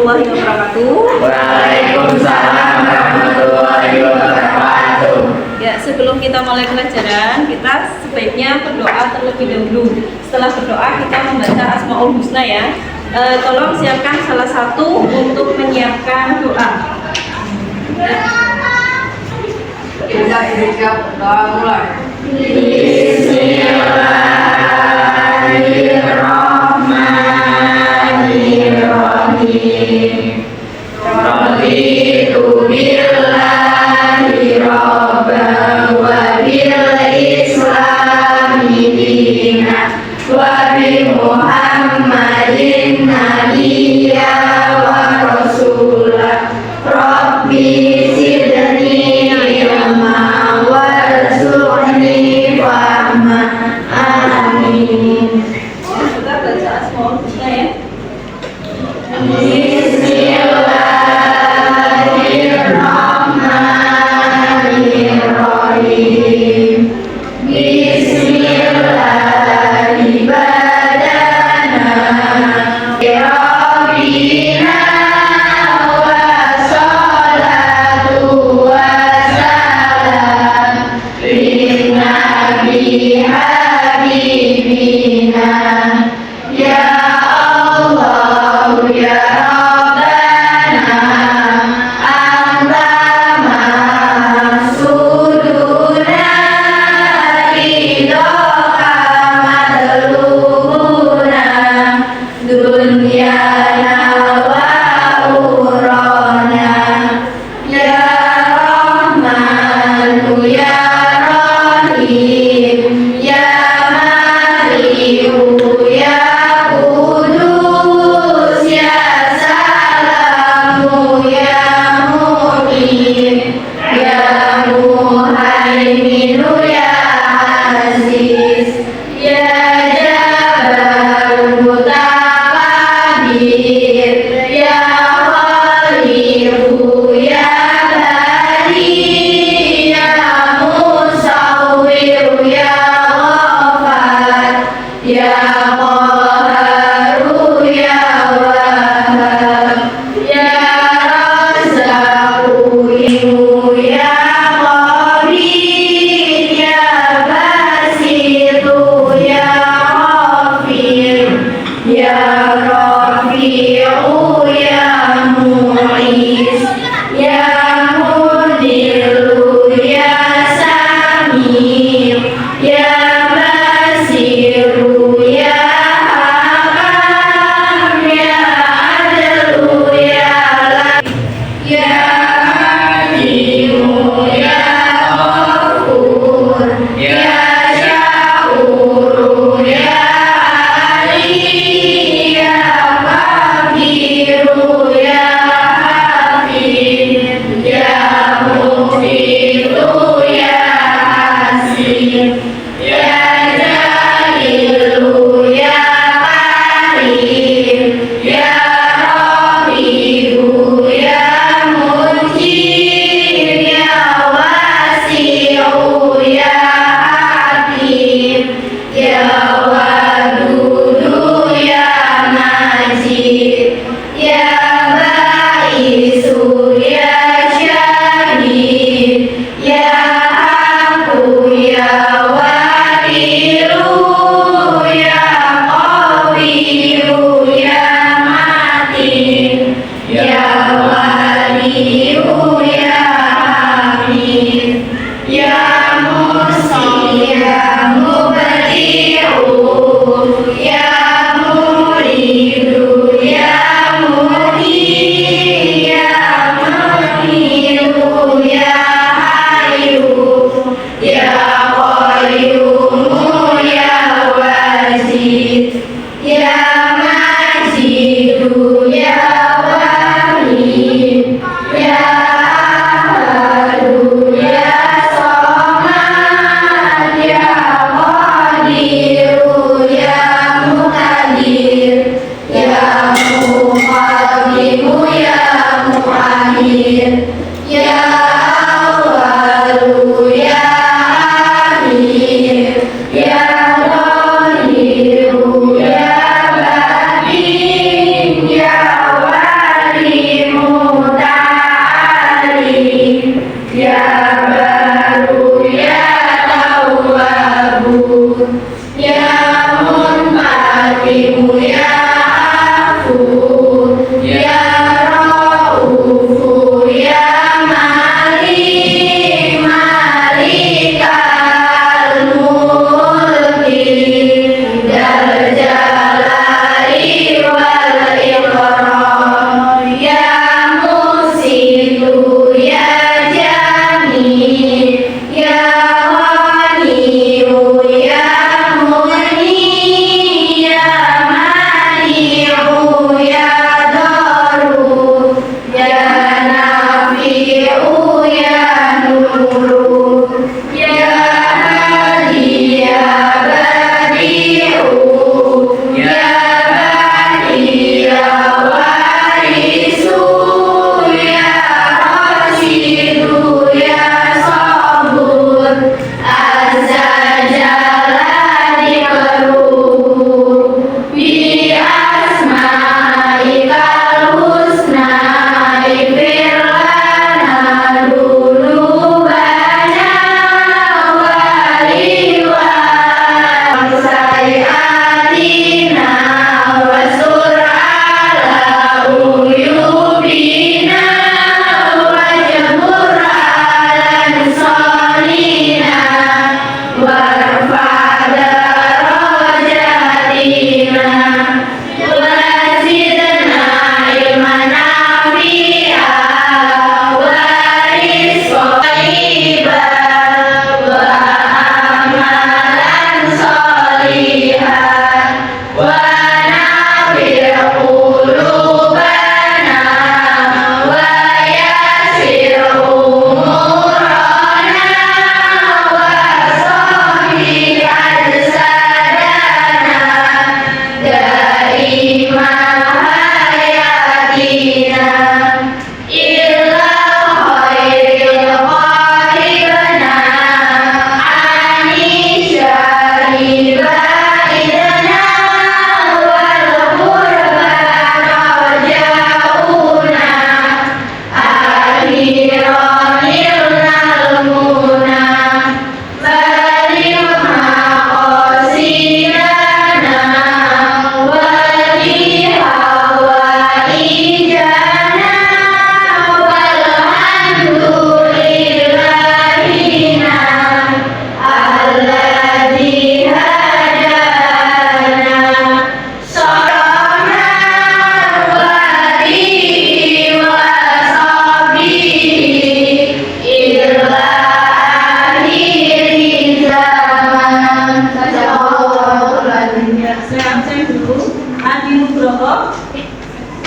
warahmatullahi wabarakatuh. Waalaikumsalam warahmatullahi wabarakatuh. Ya, sebelum kita mulai pelajaran, kita sebaiknya berdoa terlebih dahulu. Setelah berdoa, kita membaca Asmaul Husna ya. Tolong siapkan salah satu untuk menyiapkan doa. Kita siap mulai. Bismillahirrahmanirrahim. Raditu billahi rabban wa bil islami dinan wa bi Muhammadin nabiyya wa rasulah. Rabbi zidni ilma warzuqni fahma. Amin. Kita baca Asmaul Husna ya. Bismillahirrahmanirrahim. Bismillahirrahmanirrahim. Rabbina wa salatu wa salam linnabi habibina ya Allah ya Rabbana anta maksuduna ridhoka madlubuna dunyana wa urana ya Rahmanu ya Rahim ya Maliku ya Kudus ya Salamu ya Mu'min ya Muhaiminu ya Aziz ya Jabbar Mutakabbir ya Khaliqu ya Bari ya Musawwir ya Ghaffar ya Qahharu ya Wahhab ya Razzaqu ya Qadir ya Basitu ya Ghafir ya Rafi'u ya Mu'is ya Mudillu ya Samir ya Basiru ya Hakam ya Adlu ya ya Alimu ya Ghafur ya Syakuru ya Ali ya Kabiru ya Hafid ya Mufidu ya Hasim ya Jalilu ya Karim ya Rahibu ya Mujib ya Wasi'u ya Hakim ya Wadudu ya Majid ya Baisu ya Syahid ya Aku ya Wakilu ya Qawiyu ya Matin ya Waliyu ya Hamid ya Musi ya Mubdi'u ya Muridu ya Mudi ya Muhidu ya Hayu ya Qayyumu ya Wazid ya Majidu ya Wahid ya Ahadu ya Somad ya Qadiru ya Muqaddir ya Muqaddimu ya Muakhir ya Awwalu ya Akhir ya Dhahiru ya Batin ya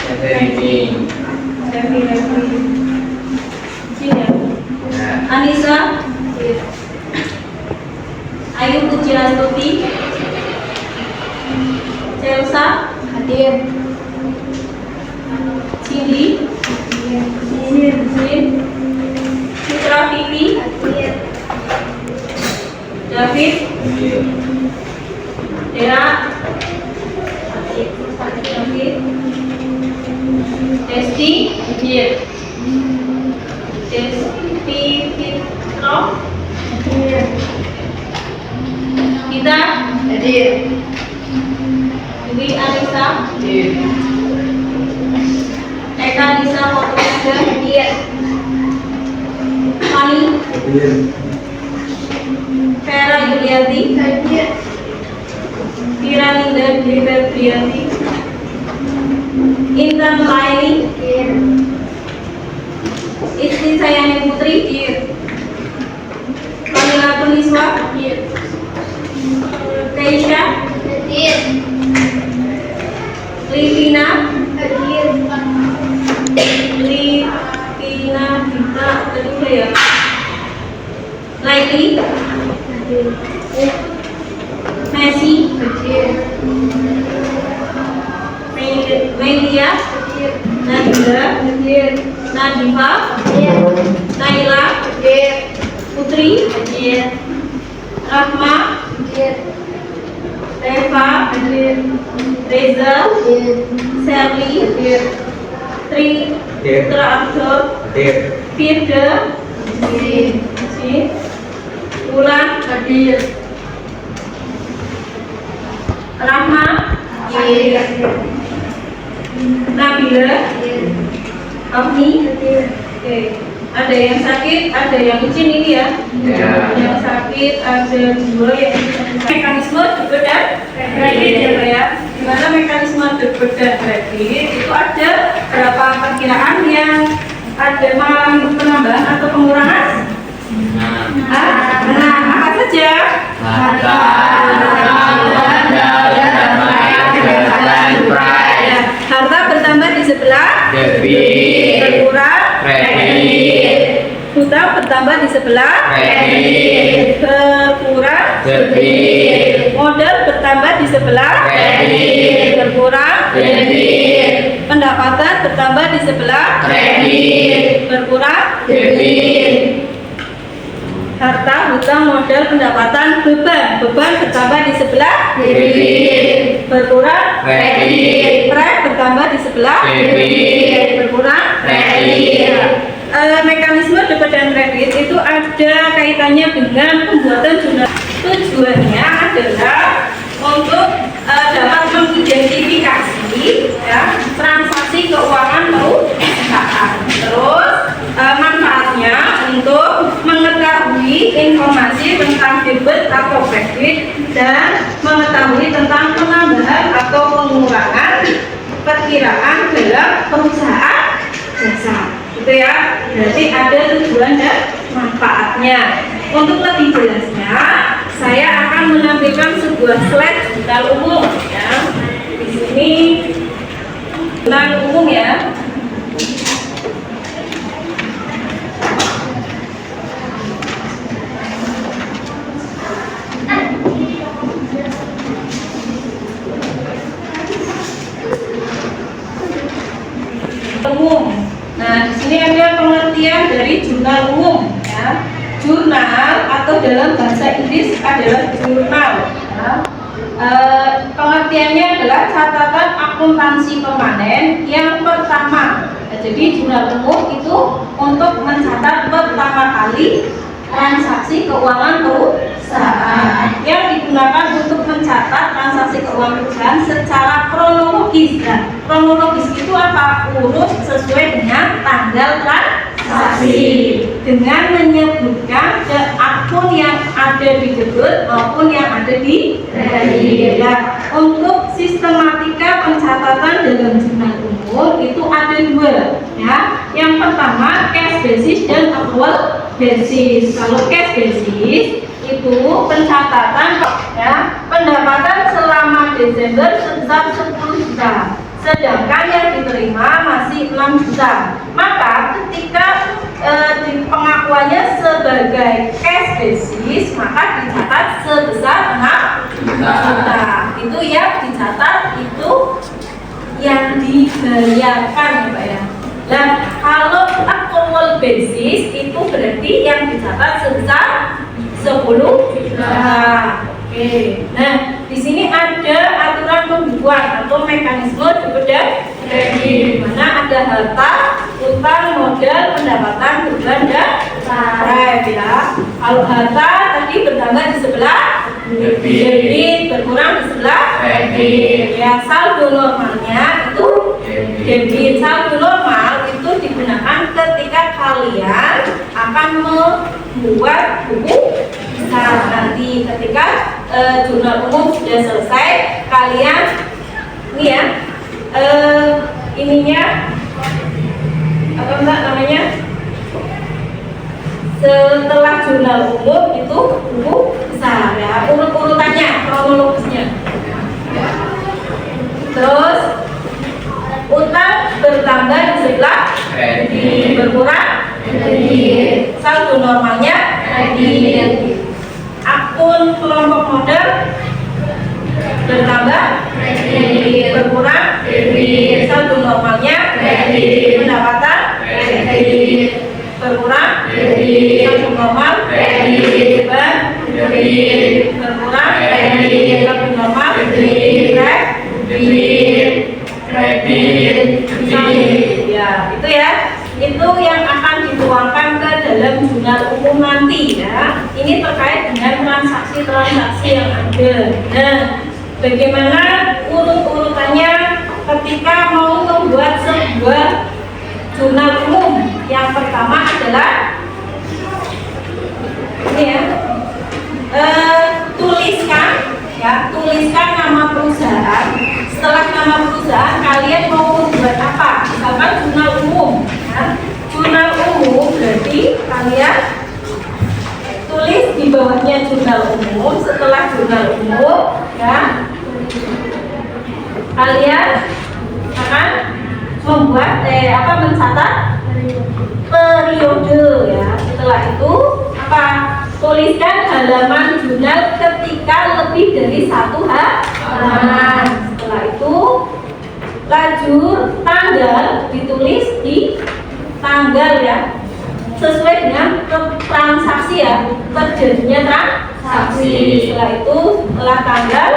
Rekening. Sini ya. Ya. Anissa, Ayu Pujiastuti, Celsa, hadir. Cindy, Sin, Citra Vivi, David, Dera, David, Desti, hadir. Desti Fitro, kita, Hadir. Dewi Anissa, Hadir. Eka Nisa Fotografer, hadir. Fani, Vera Yulianti, Hadir. Kira Linda Dwi Febrianti, Intan Laini, Istri Sayani Putri, Kamila Tuniswa, Keisha, Hadir. Livina, Hadir. Livina Dita, tadi udah ya. Laili, Messi, Melia, Nadira, Nadifa, Naila, Putri, Rahma, Eva, Reza, Sally, Tri, Putra Abdul, Firda, Ulan, Rahma, Nabila, Afni. Oke, ada yang sakit, ada yang izin ini ya. Ya. Yang sakit ada 2, yang mekanisme debit dan kredit ya Pak ya. Gimana mekanisme debit dan kredit itu ada berapa perkiraan yang ada mengalami penambahan atau pengurangan? Nah, apa saja? Ya, harta bertambah di sebelah, Debit. berkurang, Kredit. hutang bertambah di sebelah, Kredit. berkurang, Debit. modal bertambah di sebelah, Kredit. berkurang, Debit. pendapatan bertambah di sebelah, Kredit. berkurang, Debit. harta, hutang, modal, pendapatan, beban bertambah di sebelah, Debit. berkurang, Kredit. prek bertambah di sebelah, Debit. berkurang, Kredit. Mekanisme debit dan kredit itu ada kaitannya dengan pembuatan jurnal. Tujuannya adalah untuk dapat mengidentifikasi ya, transaksi keuangan perusahaan. Terus manfaatnya untuk mengetahui informasi tentang debit atau kredit dan mengetahui tentang penambahan atau pengurangan perkiraan dalam perusahaan jasa. Gitu ya. Berarti ada tujuan dan manfaatnya. Untuk lebih jelasnya, saya akan menampilkan sebuah slide jurnal umum ya. Di sini jurnal umum ya. Umum. Nah, di sini ada pengertian dari jurnal umum ya. Jurnal atau dalam bahasa Inggris adalah jurnal ya. Pengertiannya adalah catatan akuntansi permanen yang pertama. Nah, jadi jurnal umum itu untuk mencatat pertama kali transaksi keuangan perusahaan yang digunakan untuk mencatat transaksi keuangan perusahaan secara kronologis. Nah, kronologis itu apa? Urut sesuai dengan tanggal transaksi dengan menyebutkan ke akun yang ada di debit maupun yang ada di kredit. Nah, untuk sistematika pencatatan dalam jurnal umum itu ada 2 ya. Yang pertama cash basis dan accrual basis. Kalau cash basis itu pencatatan ya pendapatan selama Desember sebesar 10 juta. Sedangkan yang diterima masih 6 juta. Maka ketika di pengakuannya sebagai cash basis, maka dicatat sebesar 6 juta. Itu yang dicatat, itu yang dibayarkan ya Pak ya. Nah, kalau accrual basis itu berarti yang dicatat sebesar 10 juta. Oke. Nah, di sini ada aturan pembukuan atau mekanisme debit kredit, di mana ada harta, utang, modal, pendapatan, beban dan tarif ya. Kalau harta tadi bertambah di sebelah debit, berkurang di sebelah kredit. Ya, saldo normalnya itu debit. Saldo normal itu digunakan ketika kalian akan membuat buku besar. Nanti ketika jurnal umum sudah selesai, kalian ini ya ininya apa mbak namanya, setelah jurnal umum itu buku besar ya, urut-urutannya, kronologisnya. Terus utang bertambah di sebelah kredit, berkurang kredit, saldo normalnya kredit. Akun kelompok modal bertambah kredit, berkurang kredit, saldo normalnya kredit, pendapatan kredit, berkurang kredit, saldo normal kredit, beban kredit, berkurang kredit, saldo normal kredit, ya itu ya, itu yang akan dituangkan ke dalam jurnal umum nanti ya. Ini terkait dengan transaksi-transaksi yang ada. Nah, bagaimana urut-urutannya ketika mau membuat sebuah jurnal umum? Yang pertama adalah ini ya, tuliskan nama perusahaan. Setelah nama perusahaan, kalian mau membuat apa? Misalkan jurnal umum ya. Jurnal umum berarti kalian tulis di bawahnya jurnal umum. Setelah jurnal umum ya, kalian akan membuat mencatat periode ya. Setelah itu apa? Tuliskan halaman jurnal ketika lebih dari 1 halaman. Setelah itu lajur tanggal ditulis di tanggal ya, sesuai dengan transaksi ya, terjadinya transaksi. Setelah itu setelah tanggal,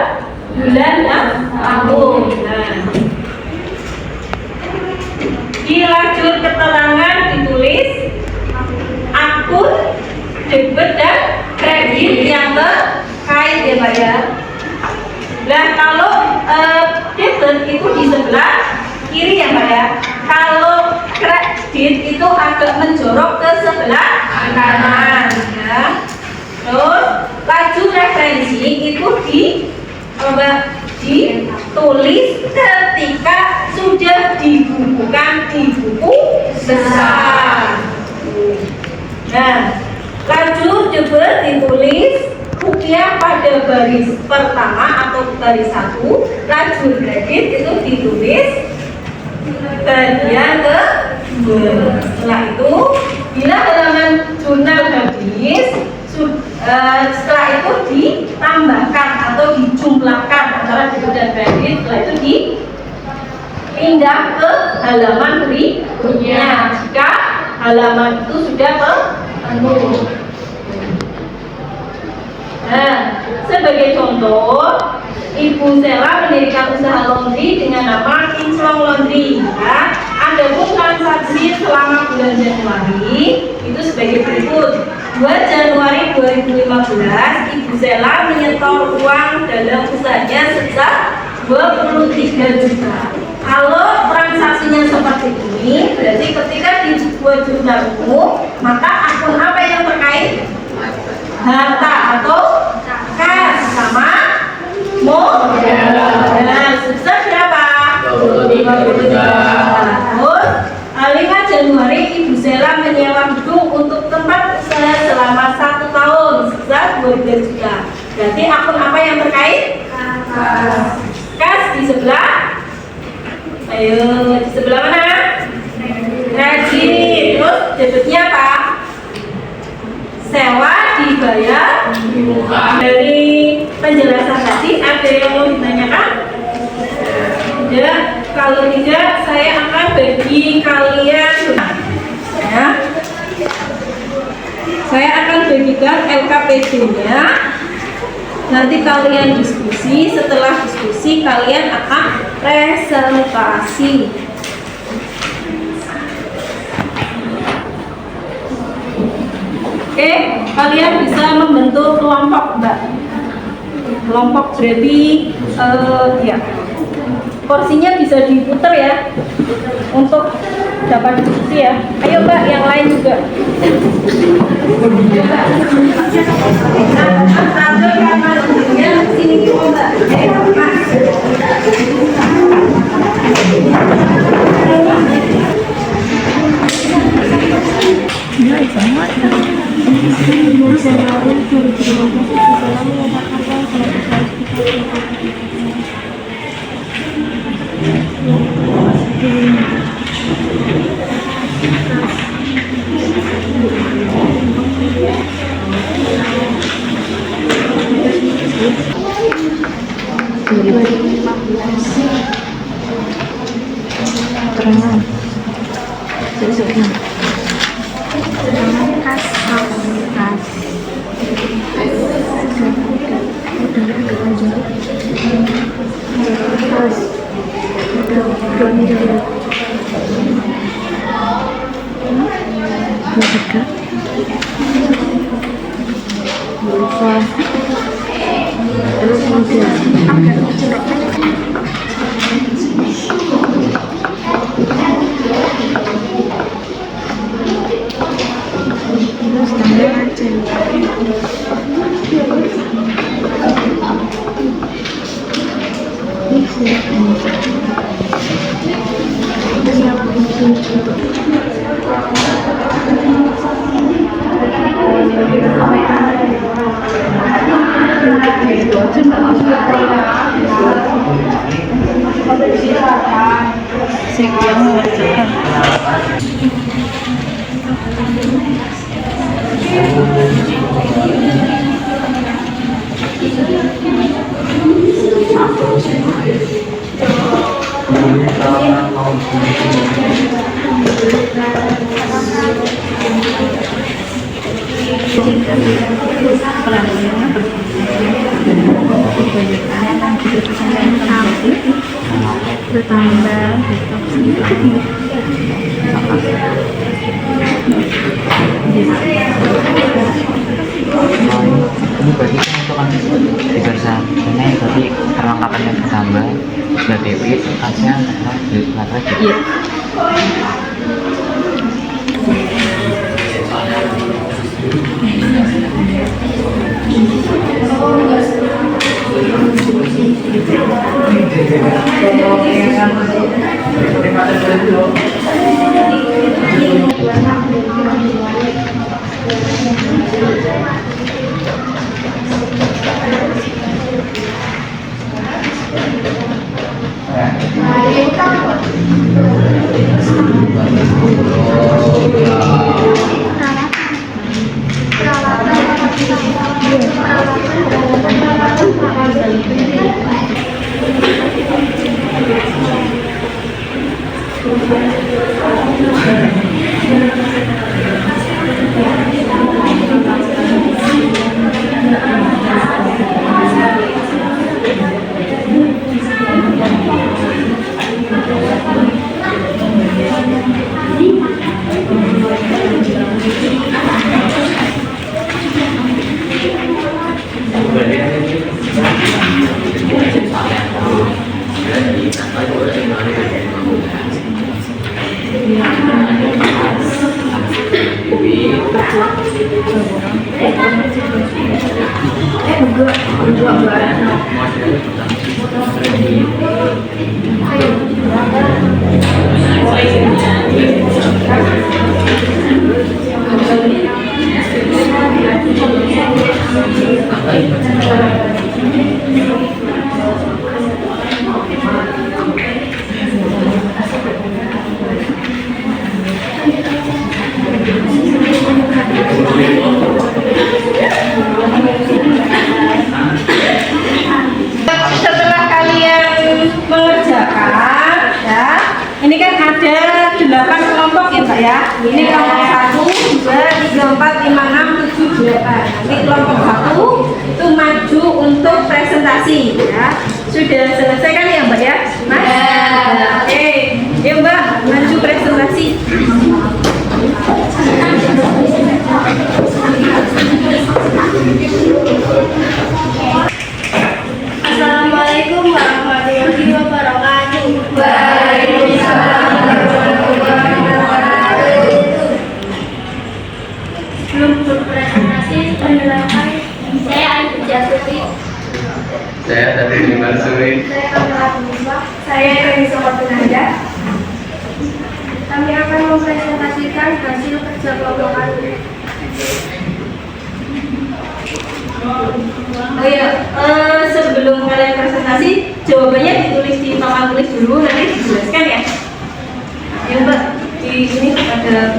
bulan dan tahun. Nah, di lajur keterangan ditulis akun debit dan kredit yang terkait ya Pak ya. Nah, kalau debit itu di sebelah kiri ya Pak ya. Kalau kredit itu agak menjorok ke sebelah kanan ya. Terus laju referensi itu ditulis ketika sudah dibukukan di buku besar. Nah, laju debit ditulis rupiah pada baris pertama atau baris 1, laju kredit itu ditulis bagian kedua. Setelah itu, bila halaman jurnal habis, setelah itu ditambahkan atau dijumlahkan antara debit dan kredit. Setelah itu dipindah ke halaman berikutnya jika halaman itu sudah penuh. Nah, sebagai contoh, Ibu Sela mendirikan usaha laundry dengan nama Kinclong Laundry ya. Adapun transaksi selama bulan Januari itu sebagai berikut. 2 Januari 2015, Ibu Sela menyetor uang dalam usahanya sebesar 23 juta. Kalau transaksinya seperti ini, berarti ketika dibuat jurnal umum, maka akun apa yang terkait? Harta atau kas sama modal. Nah, sebesar berapa? 23 juta. Terus 5 Januari Ibu Sela menyewa gedung untuk tempat usaha selama 1 tahun sebesar 12 juta. Berarti akun apa yang terkait? Kas di sebelah Ayo, di sebelah mana? Kredit. Terus debitnya apa? Sewa dibayar. Dari penjelasan tadi ada yang mau ditanyakan? Tidak. Kalau tidak, saya akan bagi kalian ya. Saya akan bagikan LKPD-nya. Nanti kalian diskusi. Setelah diskusi, kalian akan presentasi. Oke, kalian bisa membentuk kelompok, Mbak. Kelompok berarti ya. Porsinya bisa diputar ya untuk dapat diskusi ya. Ayo Mbak, yang lain juga. Sini Mbak. Ini berarti kan untuk dikerjakan ini berarti perlengkapan yang bertambah sudah debit kasnya di baterai gitu. ada 8 kelompok ya Mbak ya. Ini kelompok 1, 2, 3, 4, 5, 6, 7, 8. Nanti kelompok 1 itu maju untuk presentasi ya. Sudah selesai kan ya Mbak ya? Mas? Oke. Yuk Mbak, maju presentasi. Assalamualaikum warahmatullahi wabarakatuh. Waalaikumsalam warahmatullahi wabarakatuh. Sebelum berpresentasi, perkenalkan saya Ayu Jatuti. Saya tadi dimasukin. Saya Kamila Bumiswa. Saya Eka Sokotunanda. Kami akan mempresentasikan hasil kerja kelompok kami. Oh ya, sebelum kalian presentasi, jawabannya ditulis di papan tulis dulu, nanti dijelaskan ya. Ya Mbak, di sini ada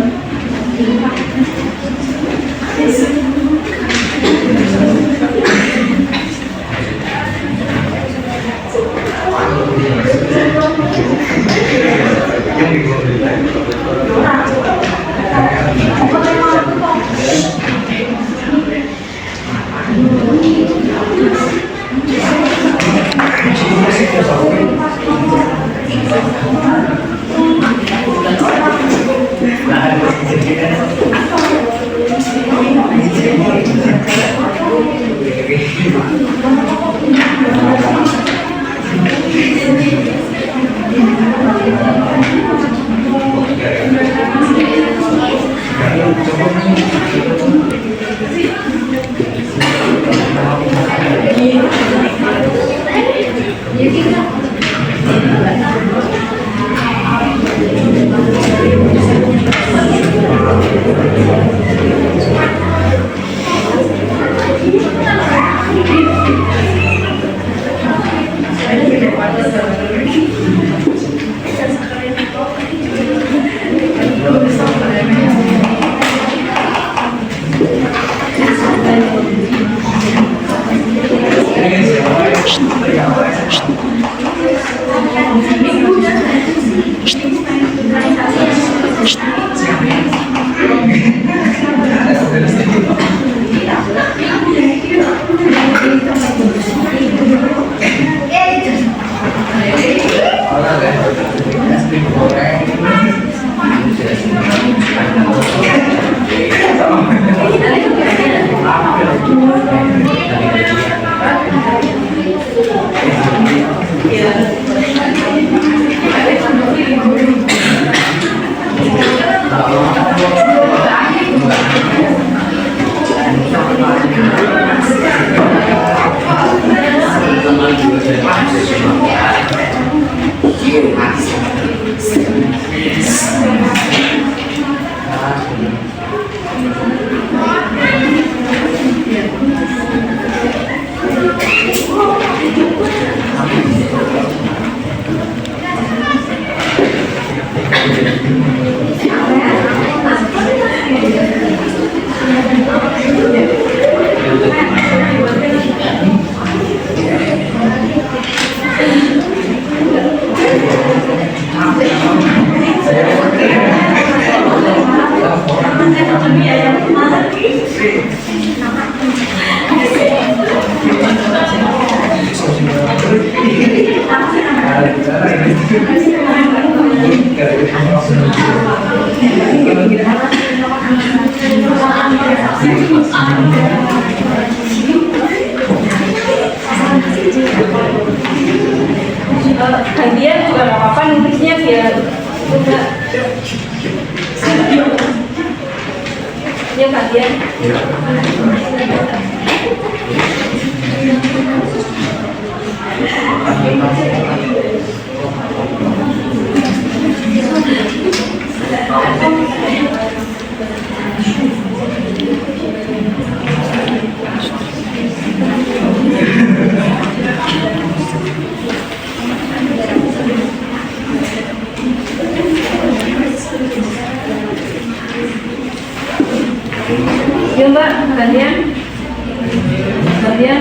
gantian juga nggak apa-apa, nulisnya biar enggak ya gantian. Yuk Mbak, gantian. Gantian.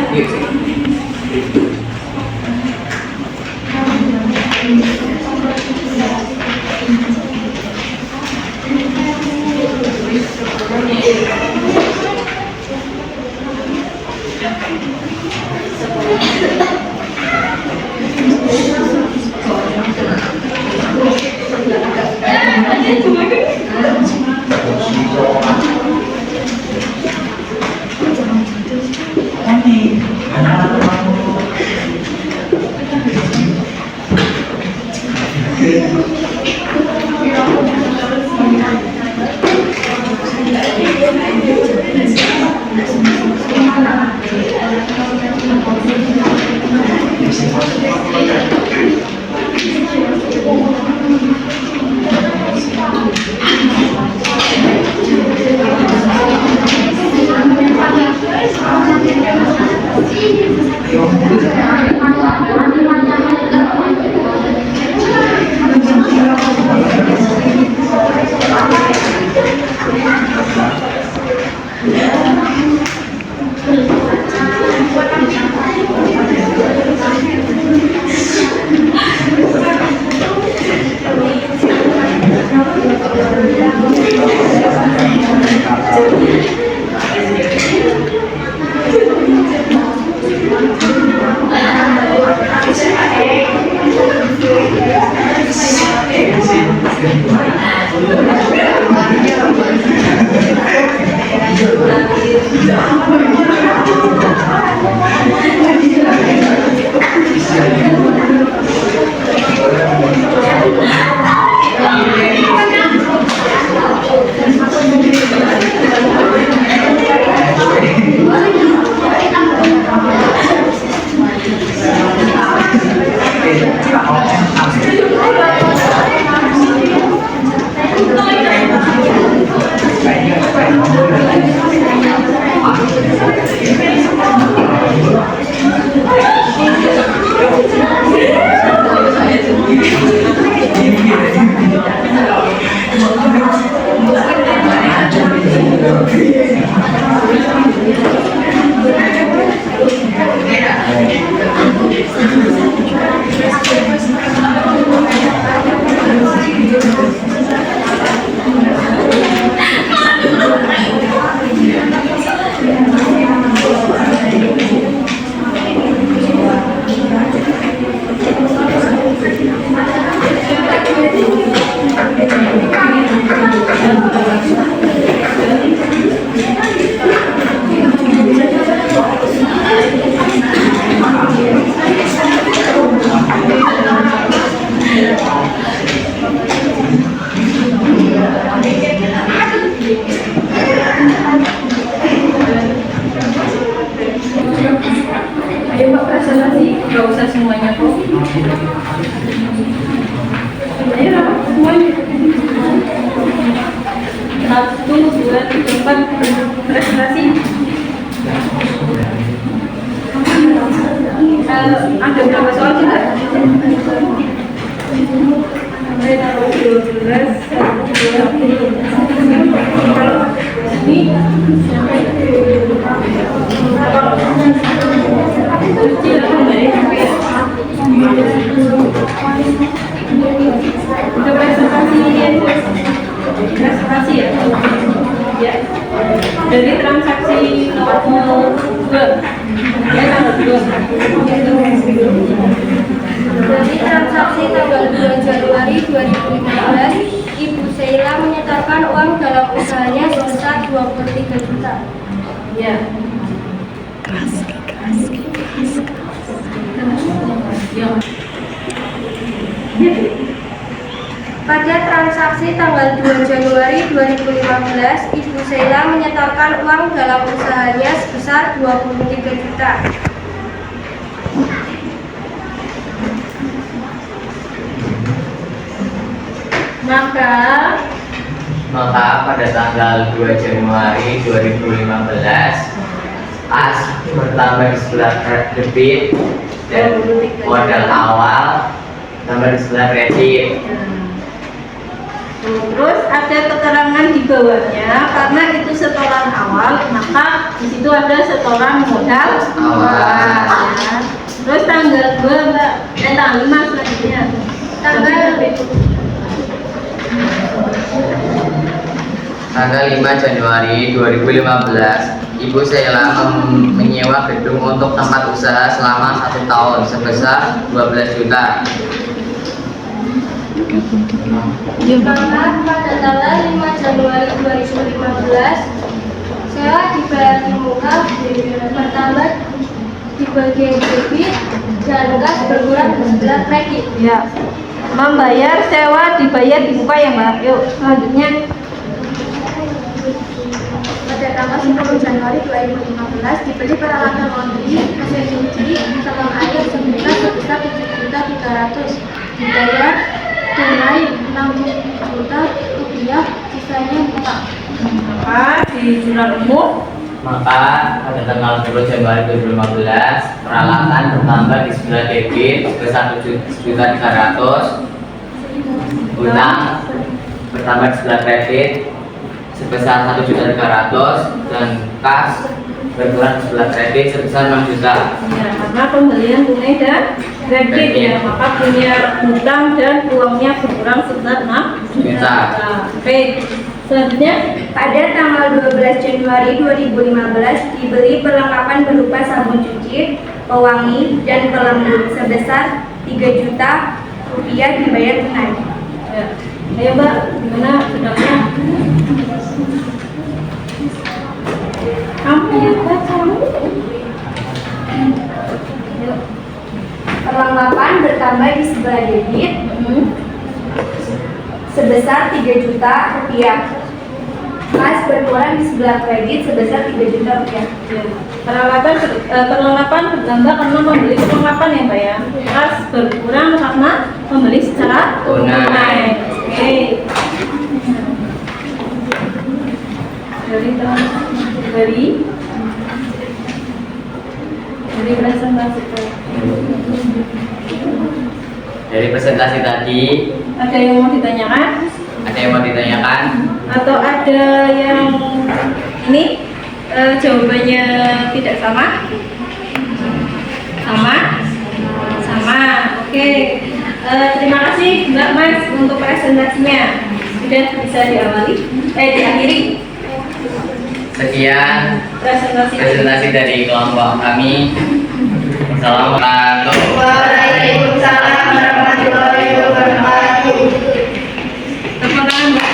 Ayo Pak presentasi, nggak usah semuanya kok. Ayo lah, semuanya. 1, 2, 3, 4 presentasi. Ada berapa soal juga? Saya taruh 12, 1, 2, 3. Ini udah presentasi ya? Ya. Dari transaksi nomor 2 ya, tanggal 2. Dari transaksi tanggal 2 Januari 2015, Ibu Sheila menyetorkan uang dalam usahanya sebesar 23 juta. Ya. Pada transaksi tanggal 2 Januari 2015, Ibu Sheila menyetorkan uang dalam usahanya sebesar 23 juta. Maka pada tanggal 2 Januari 2015, as bertambah di sebelah debit dan modal awal tambah di sebelah kredit. Terus ada keterangan di bawahnya, karena itu setoran awal, maka di situ ada setoran modal awal. Ya. Terus tanggal 2 Mbak, tanggal 5 selanjutnya. Tanggal 5 Januari 2015, Ibu Sheila menyewa gedung untuk tempat usaha selama 1 tahun sebesar 12 juta. Selamat pada tanggal 5 Januari 2015, sewa dibayar di muka bertambah di bagian debit dan gas berkurang di sebelah kredit. Ya. Membayar sewa dibayar di muka ya Mbak. Yuk selanjutnya. Pada tanggal 10 Januari 2015 dibeli peralatan laundry, mesin cuci, sabun air sebesar 7.300.000, dibayar tunai 6 juta rupiah, sisanya muka. Maka di jurnal umum Maka pada tanggal 10 Januari 2015, peralatan bertambah di sebelah debit sebesar 7.300.000, utang bertambah di sebelah kredit sebesar 1.300.000, dan kas berkurang di sebelah kredit sebesar 6 juta. ya, karena pembelian tunai dan kredit ya, maka punya hutang dan uangnya berkurang sebesar 6 juta. Oke, selanjutnya Pada tanggal 12 Januari 2015 dibeli perlengkapan berupa sabun cuci, pewangi, dan pelembut sebesar 3 juta rupiah, dibayar tunai. ya. Ayo Mbak, gimana sedangnya? Kamu yang baca. Yuk. Perlengkapan bertambah di sebelah debit sebesar 3 juta rupiah. Kas berkurang di sebelah kredit sebesar 3 juta rupiah. Ya. Perlengkapan bertambah karena membeli perlengkapan ya Mbak ya. Kas berkurang karena membeli secara Tunai. Oke. Dari presentasi Dari presentasi tadi, ada yang mau ditanyakan ada yang mau ditanyakan? atau ada yang ini jawabannya tidak sama? Sama. Oke. Terima kasih Mbak Mas untuk presentasinya. Sudah bisa diakhiri. Sekian Presentasi. presentasi dari kelompok kami. Assalamualaikum. Waalaikumsalam warahmatullahi wabarakatuh. Tepuk tangan Mbak.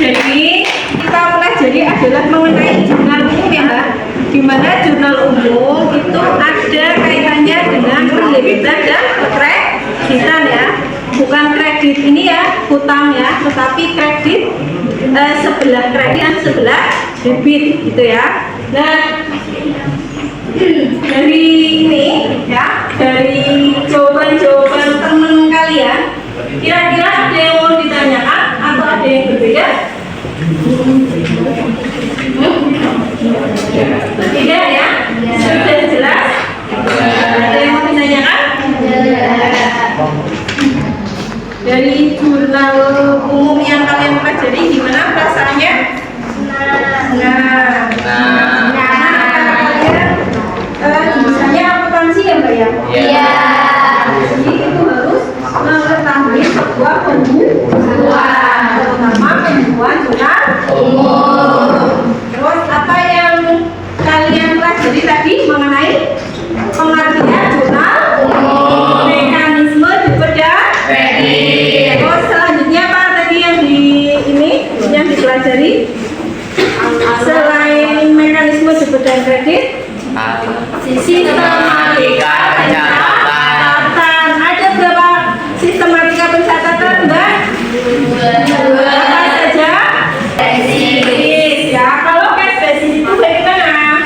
Jadi kita pelajari adalah mengenai jurnal umum ya Mbak. Di mana jurnal umum itu ada kaitannya dengan pendebitan dan kreditan ya. Bukan kredit ini ya, hutang ya, tetapi kredit sebelah kredit dan sebelah debit gitu ya. Nah, dari ini ya, dari jawaban-jawaban teman kalian, kira-kira ada yang mau ditanyakan atau ada yang berbeda? Tidak ya? Sudah jelas? Ada yang mau ditanyakan? Dari jurnal umum yang kalian pelajari gimana perasaannya? Misalnya akuntansi ya Mbak ya? Iya. Jadi itu harus mengetahui sebuah pembukuan, terutama pembukuan jurnal umum. Terus apa yang kalian pelajari tadi mengenai pengertian jurnal umum, mekanisme dibedah kredit. Terus selanjutnya apa tadi yang dipelajari selain mekanisme dibedah kredit? Sistematika pencatatan. Ada berapa sistematika pencatatan Mbak? Apa saja? Basis ya. Kalau cash basis itu bagaimana?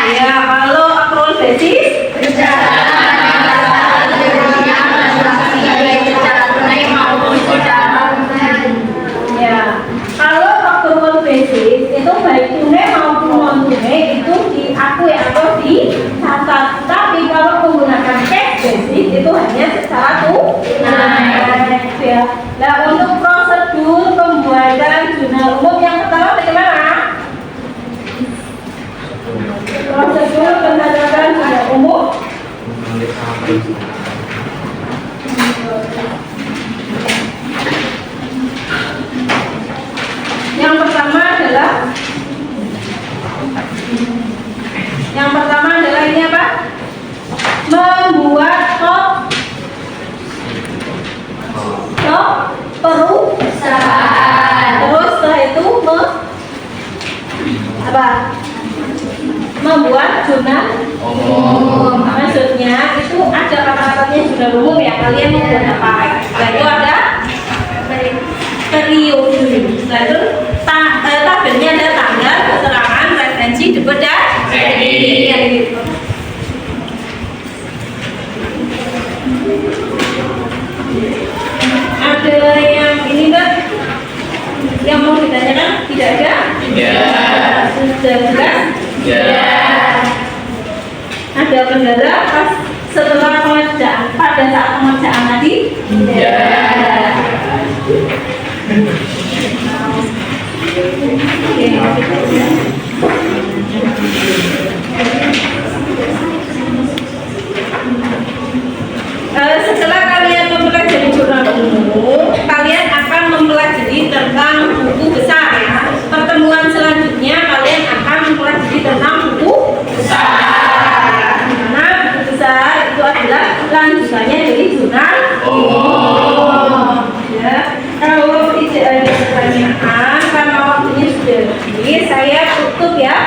Ya, kalau accrual basis? Ya, kalau accrual basis itu baik tunai maupun non Menulis apa itu? Yang pertama adalah ini apa? Membuat perusahaan. Terus setelah itu membuat jurnal umum. Maksudnya itu ada kata-katanya jurnal umum ya, kalian membuat apa? Setelah itu ada periode. Setelah itu tabelnya ada tanggal, keterangan, referensi, debat dan kredit. Ada yang ini Mbak? Yang mau ditanyakan? Tidak ada? Tidak. Sudah jelas? Tidak. Ada kendala pas setelah pengerjaan, pada saat pengerjaan tadi? Tidak. Setelah kalian mempelajari jurnal umum, kalian akan mempelajari tentang buku besar ya. Pertemuan selanjutnya kalian akan mempelajari tentang buku besar. Karena buku besar itu adalah lanjutannya dari jurnal umum. Ya. Kalau tidak ada pertanyaan, karena waktunya sudah habis, saya tutup ya.